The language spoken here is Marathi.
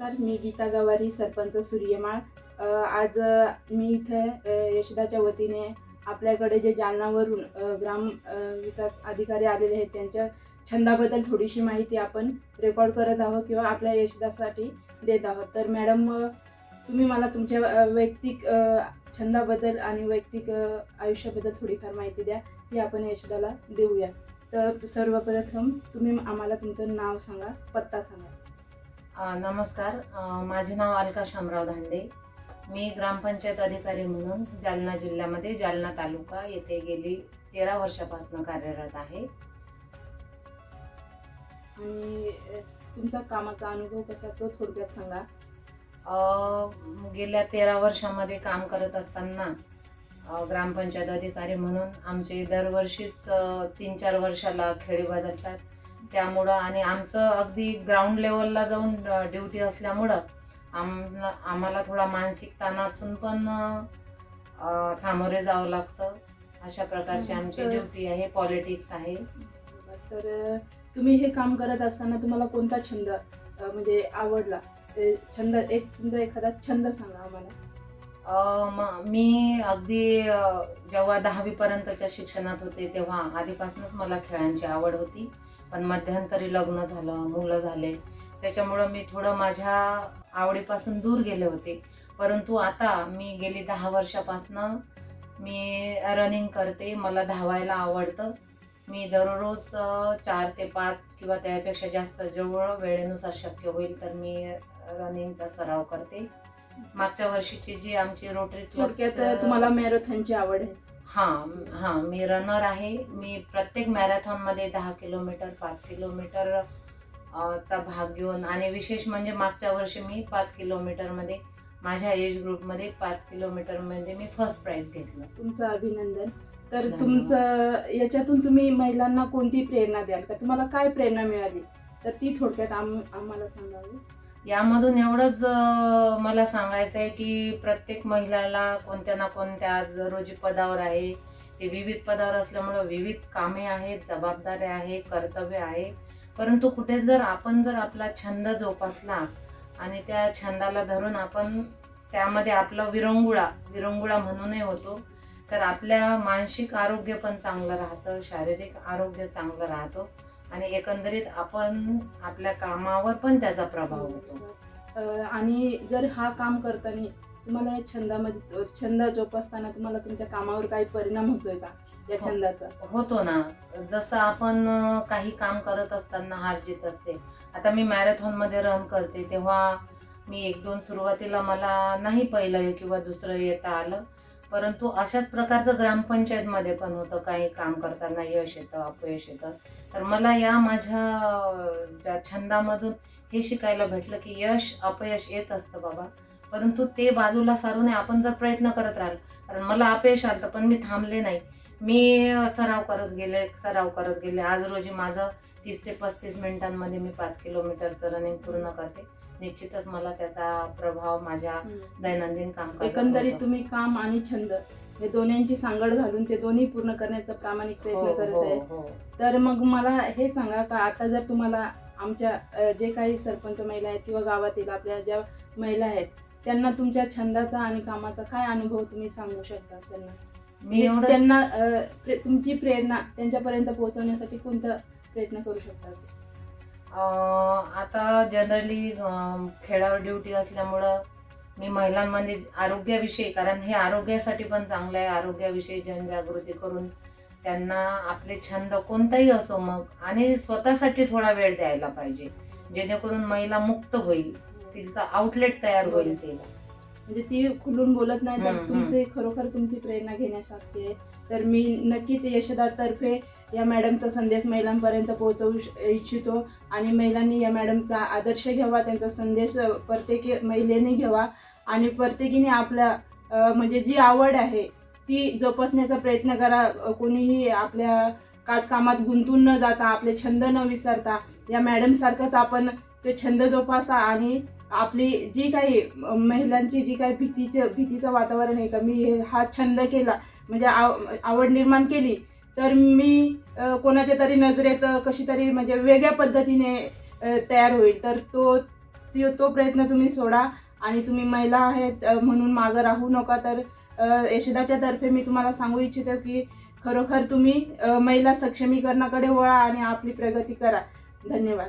नमस्कार, मी गीता गवारी, सरपंच सूर्यमाळ. आज मी इथे यशदाच्या वतीने आपल्याकडे जे जालनावरून ग्राम विकास अधिकारी आलेले आहेत त्यांच्या छंदाबद्दल थोडीशी माहिती आपण रेकॉर्ड करत आहोत किंवा आपल्या यशदासाठी देत आहोत. तर मॅडम, तुम्ही मला तुमच्या वैयक्तिक छंदाबद्दल आणि वैयक्तिक आयुष्याबद्दल थोडीफार माहिती द्या, ती आपण यशदाला देऊया. तर सर्वप्रथम तुम्ही आम्हाला तुमचं नाव सांगा, पत्ता सांगा. नमस्कार. माझे नाव अलका शामराव धांडे. मी ग्रामपंचायत अधिकारी म्हणून जालना जिल्ह्यामध्ये जालना तालुका येथे गेली 13 वर्षापासून कार्यरत आहे. आणि तुमचा कामाचा अनुभव कसा तो थोडक्यात सांगा. गेल्या 13 वर्षामध्ये काम करत असताना ग्रामपंचायत अधिकारी म्हणून आमचे दरवर्षीच 3-4 वर्षाला खेळी बदलतात. त्यामुळं आणि आमचं अगदी ग्राउंड लेवलला जाऊन ड्युटी असल्यामुळं आम्हाला थोडा मानसिक ताणातून पण सामोरे जावं लागतं. अशा प्रकारची आमची ड्युटी आहे, पॉलिटिक्स आहे. तर तुम्ही हे काम करत असताना तुम्हाला कोणता छंद म्हणजे आवडला? छंद तुमचा एखादा छंद सांगा आम्हाला. मी अगदी जेव्हा 10वी पर्यंतच्या शिक्षणात होते तेव्हा आधीपासूनच मला खेळांची आवड होती. पण मध्यंतरी लग्न झालं, मुलं झाले, त्याच्यामुळं मी थोडं माझ्या आवडीपासून दूर गेले होते. परंतु आता मी गेली 10 वर्षापासून मी रनिंग करते. मला धावायला आवडतं. मी दररोज 4 ते 5 किंवा त्यापेक्षा जास्त जेवढं वेळेनुसार शक्य होईल तर मी रनिंगचा सराव करते. मागच्या वर्षीची जी आमची रोटरी थोडक्यात तुम्हाला मॅरेथॉनची आवड आहे. हां, मी रनर आहे. मी प्रत्येक मॅरेथॉनमध्ये 10 किलोमीटर, 5 किलोमीटर चा भाग घेऊन आणि विशेष म्हणजे मागच्या वर्षी मी 5 किलोमीटरमध्ये माझ्या एज ग्रुपमध्ये 5 किलोमीटरमध्ये मी फर्स्ट प्राइज घेतलं. तुमचं अभिनंदन. तर धन्यवाद. तुमचं याच्यातून तुम्ही महिलांना कोणती प्रेरणा द्याल का? तुम्हाला काय प्रेरणा मिळाली तर ती थोडक्यात आम्हाला सांगावी. यामधून एवढंच मला सांगायचं आहे की प्रत्येक महिलाला कोणत्या ना कोणत्या आज रोजी पदावर आहे. ते विविध पदावर असल्यामुळं विविध कामे आहेत, जबाबदाऱ्या आहे, कर्तव्य आहे. परंतु कुठे जर आपण आपला छंद जोपासला आणि त्या छंदाला धरून आपण त्यामध्ये आपला विरंगुळा म्हणूनही होतो, तर आपल्या मानसिक आरोग्य पण चांगलं राहतं, शारीरिक आरोग्य चांगलं राहतो आणि एकंदरीत आपण आपल्या कामावर पण त्याचा प्रभाव होतो. आणि जर हा काम करताना तुम्हाला या छंद जोपासताना तुम्हाला तुमच्या कामावर काही परिणाम होतोय का या छंदाचा? होतो ना. जसं आपण काही काम करत असताना हार जीत असते. आता मी मॅरेथॉन मध्ये रन करते तेव्हा मी 1-2 सुरुवातीला मला नाही पहिलं किंवा दुसरं येता आलं. परंतु अशाच प्रकारचं ग्रामपंचायत मध्ये पण होतं. काही काम करताना यश येतं, अपयश येतं. तर मला या माझ्या ज्या छंदामधून हे शिकायला भेटलं की यश अपयश येत असतं बाबा, परंतु ते बाजूला सारून आपण जर प्रयत्न करत राहिलो, कारण मला अपयश आलं पण मी थांबले नाही. मी सराव करत गेले. आज रोजी माझं 30 ते 35 मिनिटांमध्ये मी 5 किलोमीटरचं रनिंग पूर्ण करते. निश्चितच मला त्याचा प्रभाव माझ्या दैनंदिन कामकाजावर एकंदरीत होतो. तुम्ही काम आणि छंद हे दोन्हींची सांगड घालून ते दोन्ही पूर्ण करण्याचा प्रामाणिक प्रयत्न करत आहे. हो. तर मग मला हे सांगा का आता जर तुम्हाला आमच्या जे काही सरपंच महिला आहेत किंवा गावातील आपल्या ज्या महिला आहेत त्यांना तुमच्या छंदाचा आणि कामाचा काय अनुभव तुम्ही सांगू शकता त्यांना? मी त्यांना तुमची प्रेरणा त्यांच्यापर्यंत पोहोचवण्यासाठी कोणता प्रयत्न करू शकता? आता जनरली खेळावर ड्युटी असल्यामुळं मी महिलांमध्ये आरोग्याविषयी, कारण हे आरोग्यासाठी पण चांगलं आहे, आरोग्याविषयी जनजागृती करून त्यांना आपले छंद कोणताही असो मग आणि स्वतःसाठी थोडा वेळ द्यायला पाहिजे, जेणेकरून महिला मुक्त होईल, तिचा आउटलेट तयार होईल. तिला म्हणजे ती खुलून बोलत नाही तर तुमचे खरोखर तुमची प्रेरणा घेण्यासारखी आहे. तर मी नक्कीच यशदातर्फे या मॅडमचा संदेश महिलांपर्यंत पोहोचवू इच्छितो आणि महिलांनी या मॅडमचा आदर्श घ्यावा, त्यांचा संदेश प्रत्येक महिलेने घ्यावा आणि प्रत्येकीने आपल्या म्हणजे जी आवड आहे ती जोपासण्याचा प्रयत्न करा. कोणीही आपल्या कामात गुंतून न जाता आपले छंद न विसरता या मॅडमसारखंच आपण ते छंद जोपासा आणि आपली जी काही महिलांची जी काही भीतीचं वातावरण आहे का मी हा छंद केला म्हणजे आवड निर्माण केली तर मी कोणाच्या तरी नजरेत कशी तरी म्हणजे वेगळ्या पद्धतीने तयार होईल, तर तो तो प्रयत्न तुम्ही सोडा आणि तुम्ही महिला आहेत म्हणून मागं राहू नका. तर यशोदाच्या तर्फे मी तुम्हाला सांगू इच्छितो की खरोखर तुम्ही महिला सक्षमीकरणाकडे वळा आणि आपली प्रगती करा. धन्यवाद.